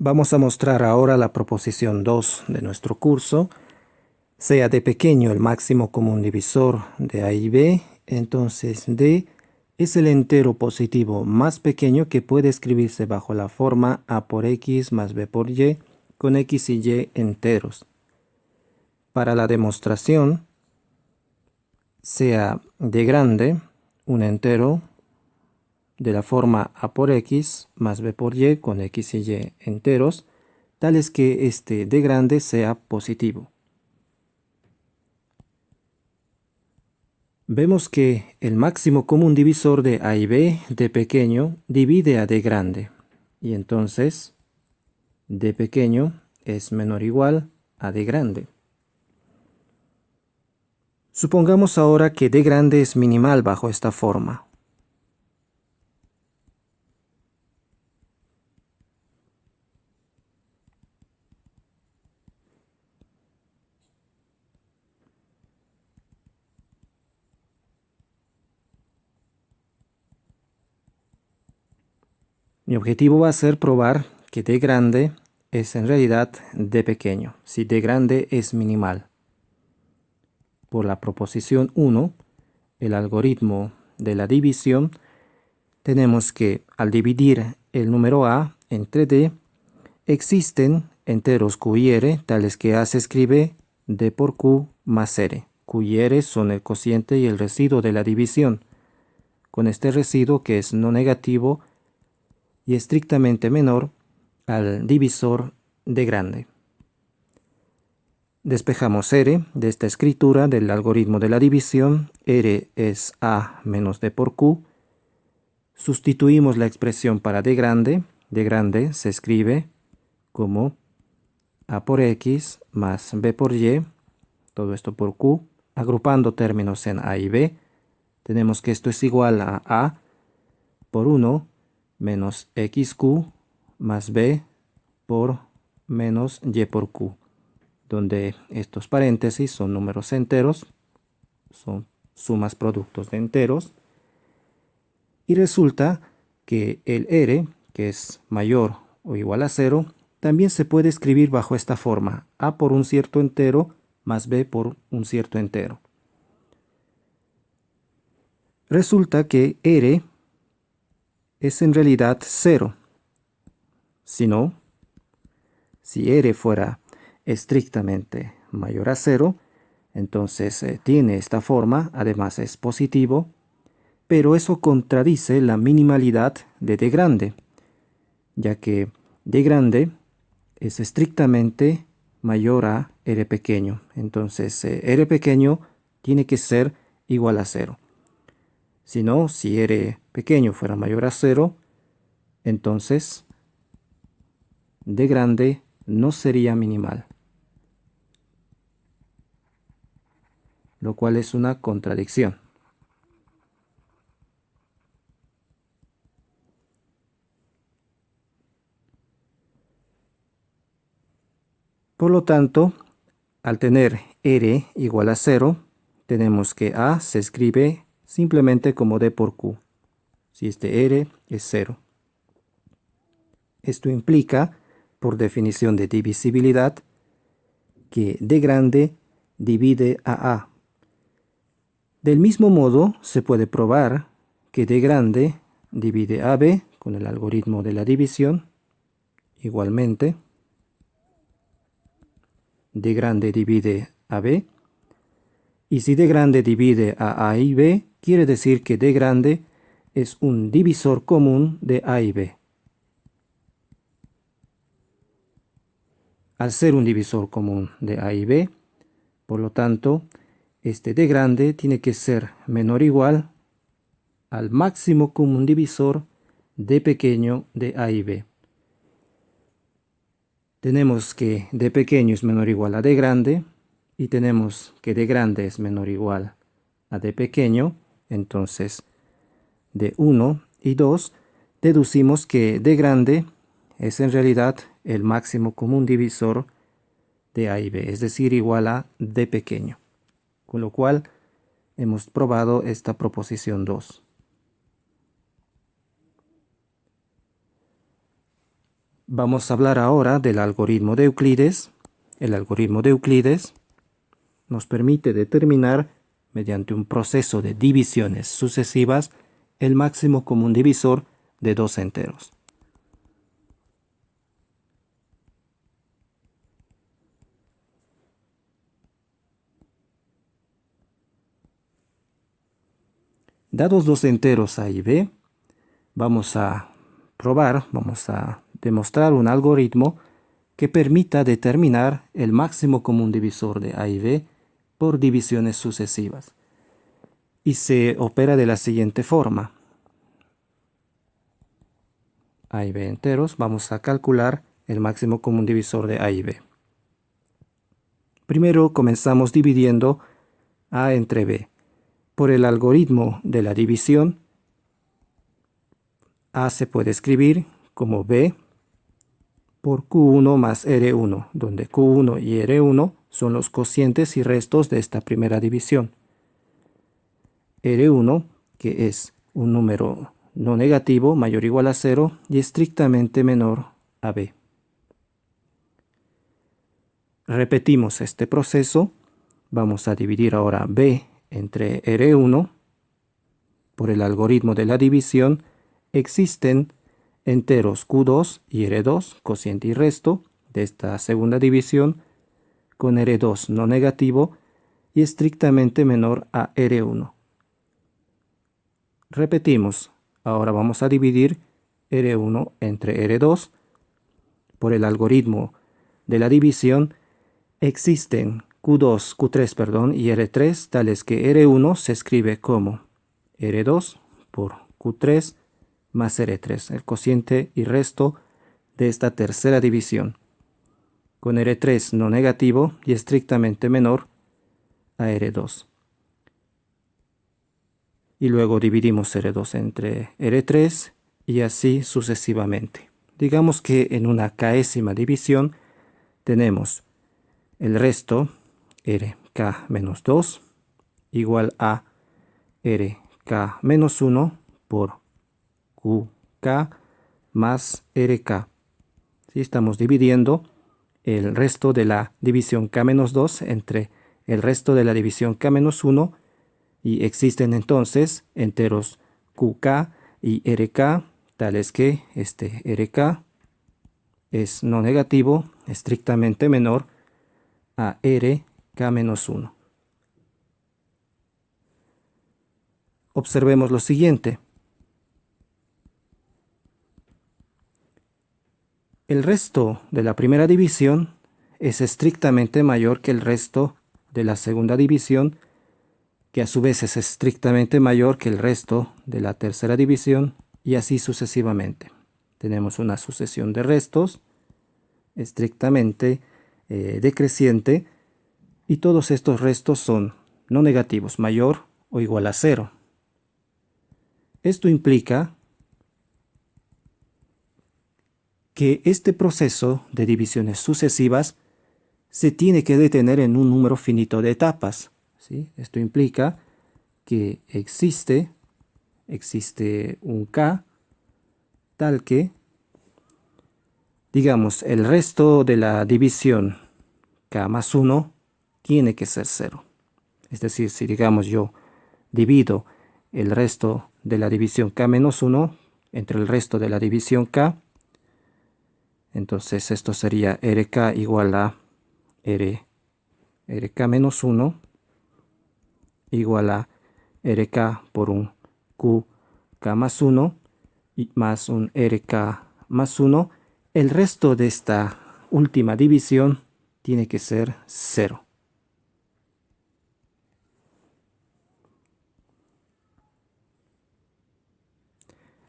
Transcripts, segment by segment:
Vamos a mostrar ahora la proposición 2 de nuestro curso. Sea d pequeño el máximo común divisor de a y b, entonces d es el entero positivo más pequeño que puede escribirse bajo la forma a por x más b por y, con x y y enteros. Para la demostración, sea d grande un entero de la forma a por x más b por y con x y y enteros, tales que este d grande sea positivo. Vemos que el máximo común divisor de a y b, d pequeño, divide a d grande. Y entonces, d pequeño es menor o igual a d grande. Supongamos ahora que d grande es minimal bajo esta forma. Mi objetivo va a ser probar que d grande es en realidad d pequeño, si d grande es minimal. Por la proposición 1, el algoritmo de la división, tenemos que al dividir el número a entre d, existen enteros q y r, tales que a se escribe d por q más r. Q y r son el cociente y el residuo de la división, con este residuo que es no negativo y estrictamente menor al divisor d grande. Despejamos r de esta escritura del algoritmo de la división. R es a menos d por q. Sustituimos la expresión para d grande. D grande se escribe como a por x más b por y, todo esto por q. Agrupando términos en a y b, tenemos que esto es igual a por 1 menos xq más b por menos y por q, donde estos paréntesis son números enteros, son sumas productos de enteros, y resulta que el r, que es mayor o igual a 0, también se puede escribir bajo esta forma: a por un cierto entero más b por un cierto entero. Resulta que r es en realidad 0. Si r fuera estrictamente mayor a 0, entonces tiene esta forma, además es positivo, pero eso contradice la minimalidad de d grande, ya que d grande es estrictamente mayor a r pequeño. Entonces r pequeño tiene que ser igual a 0. Si r pequeño fuera mayor a 0, entonces d grande no sería minimal, lo cual es una contradicción. Por lo tanto, al tener r igual a 0, tenemos que a se escribe simplemente como d por q, si este r es 0. Esto implica, por definición de divisibilidad, que d grande divide a a. Del mismo modo, se puede probar que d grande divide a b con el algoritmo de la división. Igualmente, d grande divide a b. Y si d grande divide a y b, quiere decir que d grande es un divisor común de a y b. Al ser un divisor común de a y b, por lo tanto, este d grande tiene que ser menor o igual al máximo común divisor d pequeño de a y b. Tenemos que d pequeño es menor o igual a d grande, y tenemos que d grande es menor o igual a d pequeño. Entonces, de 1 y 2 deducimos que d grande es en realidad el máximo común divisor de a y b, es decir, igual a d pequeño. Con lo cual, hemos probado esta proposición 2. Vamos a hablar ahora del algoritmo de Euclides. El algoritmo de Euclides nos permite determinar, mediante un proceso de divisiones sucesivas, el máximo común divisor de dos enteros. Dados dos enteros a y b, vamos a demostrar un algoritmo que permita determinar el máximo común divisor de a y b por divisiones sucesivas. Y se opera de la siguiente forma. A y b enteros, vamos a calcular el máximo común divisor de a y b. Primero comenzamos dividiendo a entre b. Por el algoritmo de la división, a se puede escribir como b por q1 más r1, donde q1 y r1 son los cocientes y restos de esta primera división. R1, que es un número no negativo mayor o igual a 0 y estrictamente menor a b. Repetimos este proceso. Vamos a dividir ahora b entre R1. Por el algoritmo de la división existen enteros Q2 y R2, cociente y resto, de esta segunda división, con R2 no negativo y estrictamente menor a R1. Repetimos, ahora vamos a dividir R1 entre R2. Por el algoritmo de la división existen Q2, Q3, y R3, tales que R1 se escribe como R2 por Q3 más R3, el cociente y resto de esta tercera división, con R3 no negativo y estrictamente menor a R2. Y luego dividimos R2 entre R3 y así sucesivamente. Digamos que en una késima división tenemos el resto RK menos 2 igual a RK menos 1 por QK más RK. ¿Sí? Estamos dividiendo el resto de la división K menos 2 entre el resto de la división K menos 1 y existen entonces enteros QK y RK, tales que este RK es no negativo, estrictamente menor a RK menos 1. Observemos lo siguiente. El resto de la primera división es estrictamente mayor que el resto de la segunda división, que a su vez es estrictamente mayor que el resto de la tercera división, y así sucesivamente. Tenemos una sucesión de restos estrictamente decreciente, y todos estos restos son no negativos, mayor o igual a 0. Esto implica que este proceso de divisiones sucesivas se tiene que detener en un número finito de etapas, ¿sí? Esto implica que existe un K tal que, digamos, el resto de la división K más 1 tiene que ser 0. Es decir, si digamos yo divido el resto de la división K menos 1 entre el resto de la división K, entonces esto sería RK igual a RK menos 1 igual a RK por un QK más 1 y más un RK más 1. El resto de esta última división tiene que ser 0.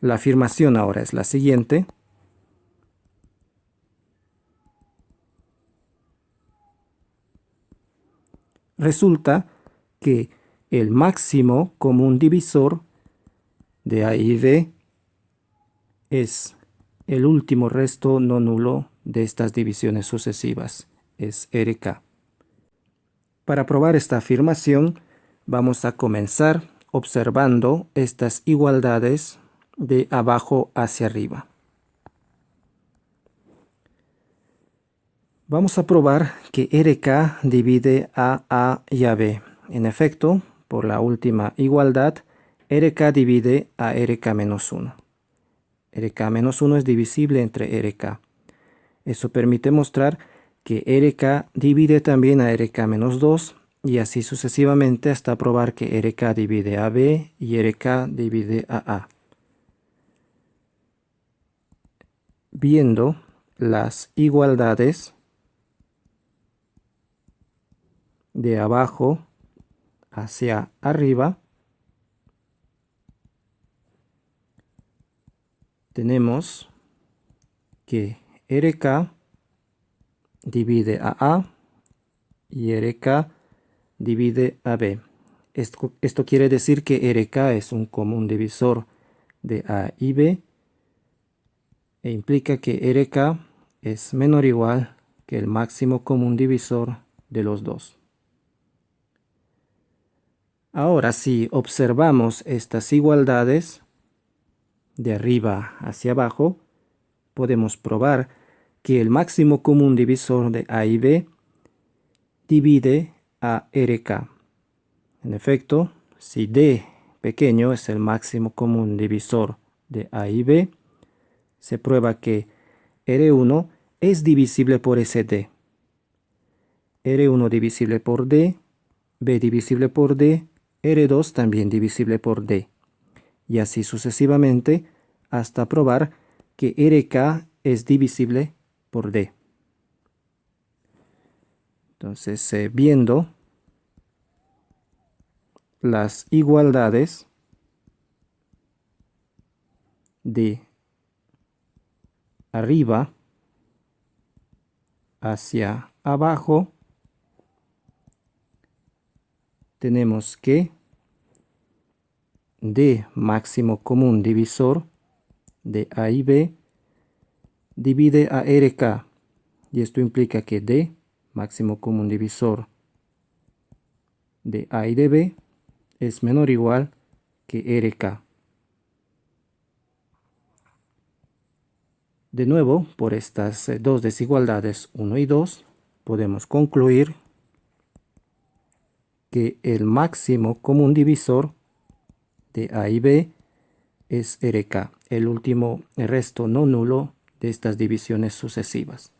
La afirmación ahora es la siguiente. Resulta que el máximo común divisor de A y B es el último resto no nulo de estas divisiones sucesivas, es RK. Para probar esta afirmación, vamos a comenzar observando estas igualdades de abajo hacia arriba. Vamos a probar que RK divide a A y a B. En efecto, por la última igualdad, RK divide a RK-1. RK-1 es divisible entre RK. Eso permite mostrar que RK divide también a RK-2 y así sucesivamente hasta probar que RK divide a B y RK divide a A. Viendo las igualdades de abajo hacia arriba, tenemos que RK divide a A y RK divide a B. Esto quiere decir que RK es un común divisor de A y B e implica que RK es menor o igual que el máximo común divisor de los dos. Ahora, si observamos estas igualdades de arriba hacia abajo, podemos probar que el máximo común divisor de A y B divide a RK. En efecto, si D pequeño es el máximo común divisor de A y B, se prueba que R1 es divisible por ese D. R1 divisible por D, B divisible por D, R2 también divisible por D. Y así sucesivamente hasta probar que RK es divisible por D. Entonces, viendo las igualdades de arriba hacia abajo, tenemos que D máximo común divisor de A y B divide a RK. Y esto implica que D máximo común divisor de A y de B es menor o igual que RK. De nuevo, por estas dos desigualdades 1 y 2, podemos concluir que el máximo común divisor de A y B es RK, el último resto no nulo de estas divisiones sucesivas.